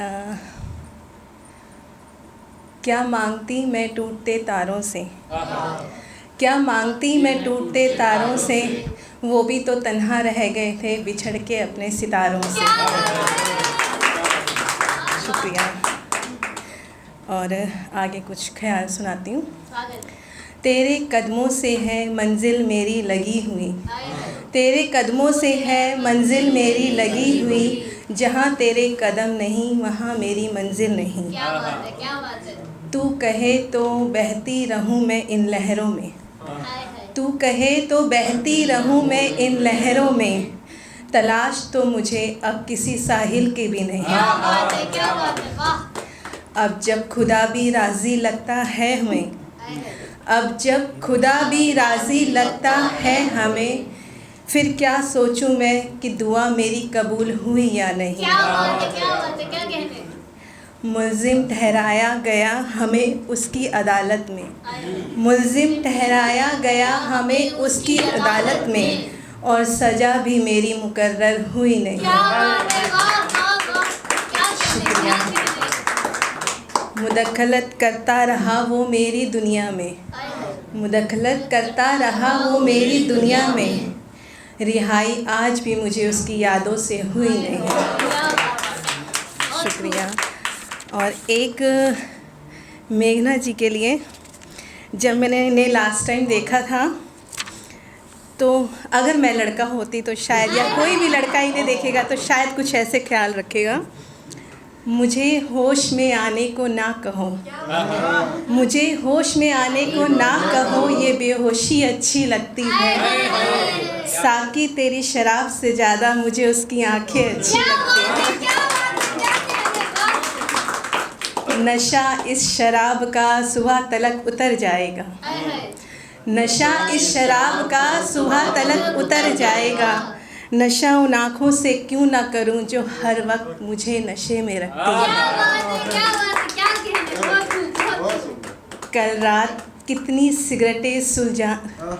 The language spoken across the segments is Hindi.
अ, क्या मांगती मैं टूटते तारों से, क्या मांगती मैं टूटते तारों से, वो भी तो तन्हा रह गए थे बिछड़ के अपने सितारों से। शुक्रिया। और आगे कुछ ख्याल सुनाती हूँ। तेरे कदमों से है मंजिल मेरी लगी हुई, तेरे कदमों से है मंजिल मेरी लगी हुई, जहाँ तेरे कदम नहीं वहाँ मेरी मंजिल नहीं। क्या बात है, क्या बात है। तू कहे तो बहती रहूँ मैं इन लहरों में, तू कहे तो बहती रहूँ मैं इन लहरों में, तलाश तो मुझे अब किसी साहिल की भी नहीं। क्या बात है, क्या बात है, वाह। अब जब खुदा भी राज़ी लगता है हमें, अब जब खुदा भी राज़ी लगता है हमें, फिर क्या सोचूं मैं कि दुआ मेरी कबूल हुई या नहीं। क्या बात है, क्या बात है, क्या कहने। मुल्ज़िम ठहराया गया हमें उसकी अदालत में, मुल्ज़िम ठहराया गया हमें उसकी अदालत में, और सज़ा भी मेरी मुकर्रर हुई नहीं। क्या बात है, वाह वाह वाह, क्या कहने, क्या कहने। मुदखलत करता रहा वो मेरी दुनिया में, मुदखलत करता रहा वो मेरी दुनिया में, रिहाई आज भी मुझे उसकी यादों से हुई नहीं। शुक्रिया। और एक मेघना जी के लिए, जब मैंने इन्हें लास्ट टाइम देखा था तो अगर मैं लड़का होती तो शायद, या कोई भी लड़का इन्हें देखेगा तो शायद कुछ ऐसे ख्याल रखेगा। मुझे होश में आने को ना कहो, मुझे होश में आने को ना कहो, ये बेहोशी अच्छी लगती है, साकी तेरी शराब से ज़्यादा मुझे उसकी आंखें अच्छी लगती हैं। नशा इस शराब का सुबह तलक उतर जाएगा, नशा इस शराब का सुबह तलक उतर जाएगा, नशा उन आँखों से क्यों ना करूं जो हर वक्त मुझे नशे में रखती है। कल रात कितनी सिगरेटें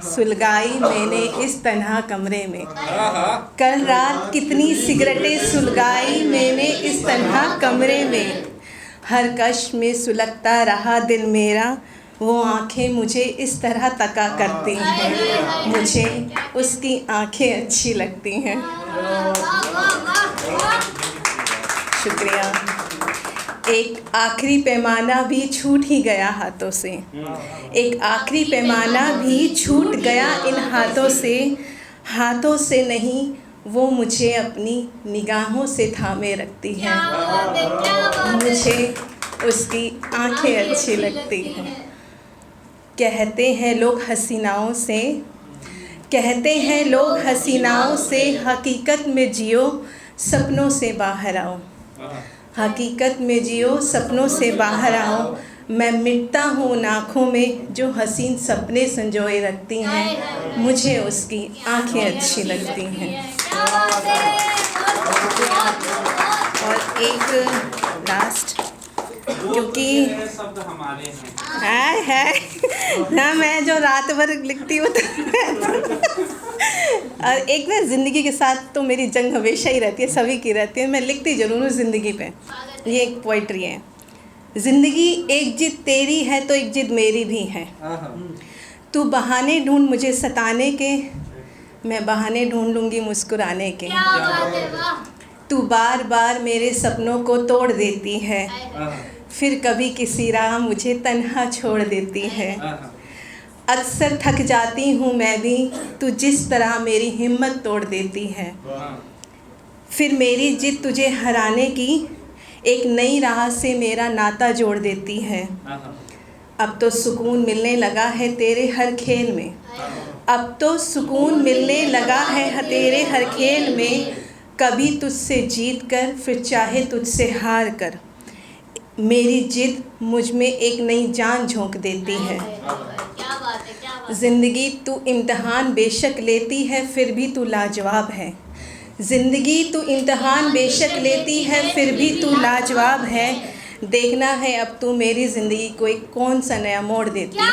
सुलगाई मैंने इस तन्हा कमरे में, कल रात कितनी सिगरेटें सुलगाई मैंने इस तन्हा कमरे में, हर कश में सुलगता रहा दिल मेरा, वो आँखें मुझे इस तरह तका करती हैं, मुझे उसकी आँखें अच्छी लगती हैं। शुक्रिया। एक आखिरी पैमाना भी छूट ही गया हाथों से, एक आखिरी पैमाना भी छूट गया इन हाथों से, हाथों से नहीं वो मुझे अपनी निगाहों से थामे रखती है, मुझे उसकी आँखें अच्छी लगती हैं। कहते हैं लोग हसीनाओं से, कहते हैं लोग हसीनाओं से, हकीकत में जियो सपनों से बाहर आओ, हकीकत में जियो सपनों से बाहर आओ, मैं मिटता हूँ उन आँखों में जो हसीन सपने संजोए रखती हैं, मुझे उसकी आँखें अच्छी लगती हैं। और एक लास्ट, क्योंकि है ना, मैं जो रात भर लिखती हूँ और एक ना ज़िंदगी के साथ तो मेरी जंग हमेशा ही रहती है, सभी की रहती है, मैं लिखती ज़रूर हूँ ज़िंदगी पे। ये एक पोइट्री है। ज़िंदगी एक जिद तेरी है तो एक जिद मेरी भी है, तू बहाने ढूंढ मुझे सताने के, मैं बहाने ढूंढ लूँगी मुस्कुराने के, तू बार बार मेरे सपनों को तोड़ देती है, फिर कभी किसी राह मुझे तन्हा छोड़ देती है, अक्सर थक जाती हूँ मैं भी, तू जिस तरह मेरी हिम्मत तोड़ देती है, फिर मेरी जिद तुझे हराने की एक नई राह से मेरा नाता जोड़ देती है, अब तो सुकून मिलने लगा है तेरे हर खेल में, अब तो सुकून मिलने लगा है तेरे हर खेल में, कभी तुझसे जीत कर फिर चाहे तुझसे हार कर, मेरी जिद मुझ में एक नई जान झोंक देती है। ज़िंदगी तू इम्तिहान बेशक लेती है फिर भी तू लाजवाब है, ज़िंदगी तू इम्तिहान बेशक लेती है फिर भी तू लाजवाब है, देखना है अब तू मेरी ज़िंदगी को एक कौन सा नया मोड़ देती है।